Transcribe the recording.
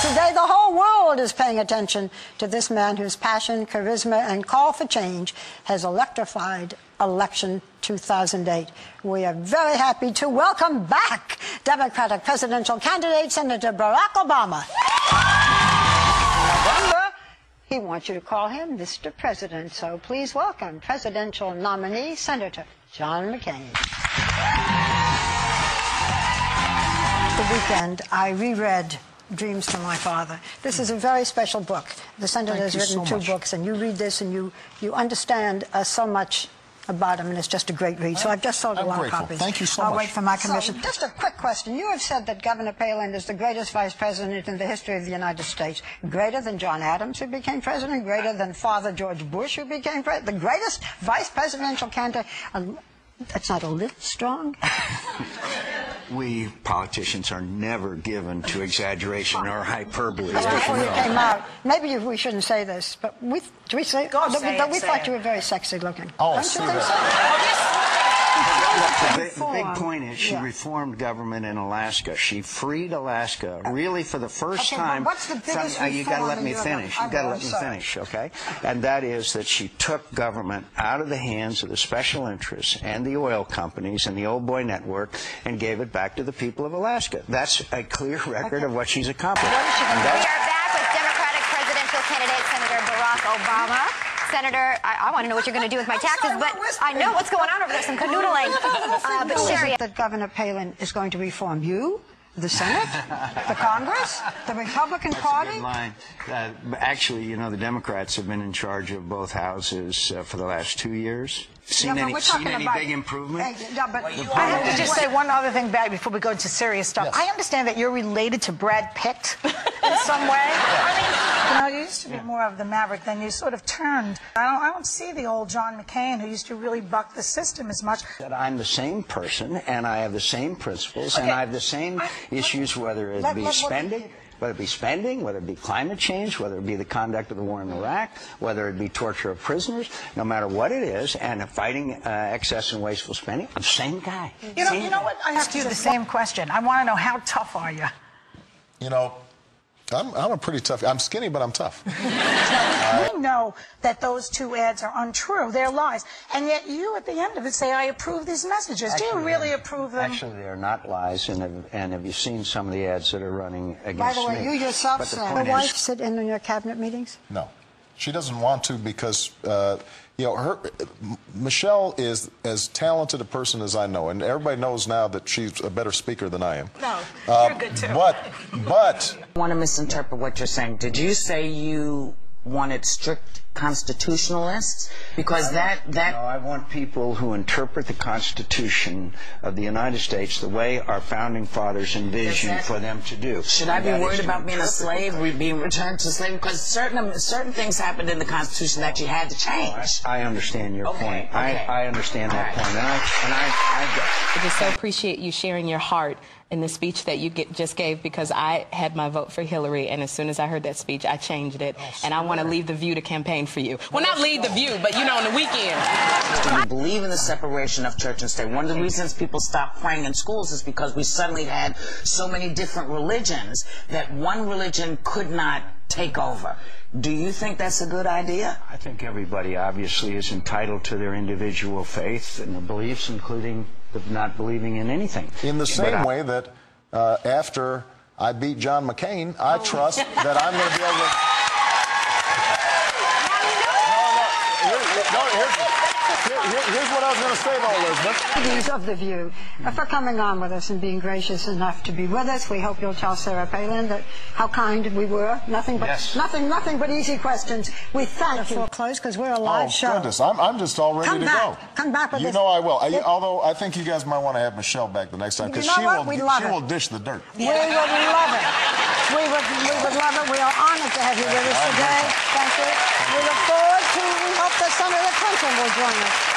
Today, the whole world is paying attention to this man whose passion, charisma, and call for change has electrified election 2008. We are very happy to welcome back Democratic presidential candidate Senator Barack Obama. In November, he wants you to call him Mr. President, so please welcome presidential nominee Senator John McCain. The weekend, I reread Dreams from My Father. This is a very special book. The senator has written two books, and you read this and you understand so much about him, and it's just a great read. So I've just sold a lot of copies. Thank you so much. I'll wait for my commission. So, just a quick question. You have said that Governor Palin is the greatest vice president in the history of the United States. Greater than John Adams, who became president, greater than Father George Bush, who became president, the greatest vice presidential candidate. That's not a little strong? We politicians are never given to exaggeration or hyperbole. Just before you came out, maybe we shouldn't say this, but we thought you were very sexy looking. Oh, don't you think so? The big point is she reformed government in Alaska. She freed Alaska, really for the first time. What's the biggest reform? You got to let me finish. You got to let me finish, okay? And that is that she took government out of the hands of the special interests and the oil companies and the old boy network and gave it back to the people of Alaska. That's a clear record of what she's accomplished. We are back with Democratic presidential candidate Senator Barack Obama. Senator, I want to know what you're going to do with my taxes, but I know what's going on over there, some canoodling. But Sherry, that Governor Palin is going to reform you, the Senate, the Congress, the Republican Party? That's a good line. Actually, you know, the Democrats have been in charge of both houses for the last 2 years. Seen any big improvement? I have to just say one other thing back before we go into serious stuff. Yes. I understand that you're related to Brad Pitt in some way. I mean, you used to be more of the maverick, then you sort of turned. I don't see the old John McCain who used to really buck the system as much. I'm the same person, and I have the same principles, and I have the same issues, whether it be spending. Whether it be spending, whether it be climate change, whether it be the conduct of the war in Iraq, whether it be torture of prisoners, no matter what it is, and fighting excess and wasteful spending, I'm the same guy. You know what? I ask you the same question. I want to know, how tough are you? You know, I'm a pretty tough. I'm skinny, but I'm tough. We know that those two ads are untrue. They're lies. And yet you, at the end of it, say, I approve these messages. Actually, do you really approve them? Actually, they're not lies, and have you seen some of the ads that are running against me? By the way, you yourself said your wife sit in your cabinet meetings? No. She doesn't want to because, you know, Michelle is as talented a person as I know, and everybody knows now that she's a better speaker than I am. No, you're good too. But I want to misinterpret what you're saying. Did you say you wanted strict constitutionalists? Because No, I want people who interpret the Constitution of the United States the way our founding fathers envisioned for them to do. Should I be worried about being a slave, being returned to slavery? Because certain things happened in the Constitution that you had to change. I understand your point. I understand that point. I just so appreciate you sharing your heart in the speech that you just gave, because I had my vote for Hillary, and as soon as I heard that speech, I changed it, and I want to leave the View to campaign for you. Well, not leave the View, but, you know, on the weekend. We believe in the separation of church and state. One of the reasons people stopped praying in schools is because we suddenly had so many different religions that one religion could not take over. Do you think that's a good idea? I think everybody obviously is entitled to their individual faith and their beliefs, including not believing in anything. in the same way that after I beat John McCain, I trust that I'm going to be able to... Here's what I was going to say, though, Elizabeth. Ladies of the View, for coming on with us and being gracious enough to be with us. We hope you'll tell Sarah Palin that how kind we were. Nothing but easy questions. We thank you. Close, because we're a live show. Oh, goodness. I'm just all ready to go. Come back with this. You know I will. Although I think you guys might want to have Michelle back the next time, because she will dish the dirt. We would love it. We would love it. We are honored to have you with us today. Thank you. We look forward to, we hope that Senator Clinton will join us.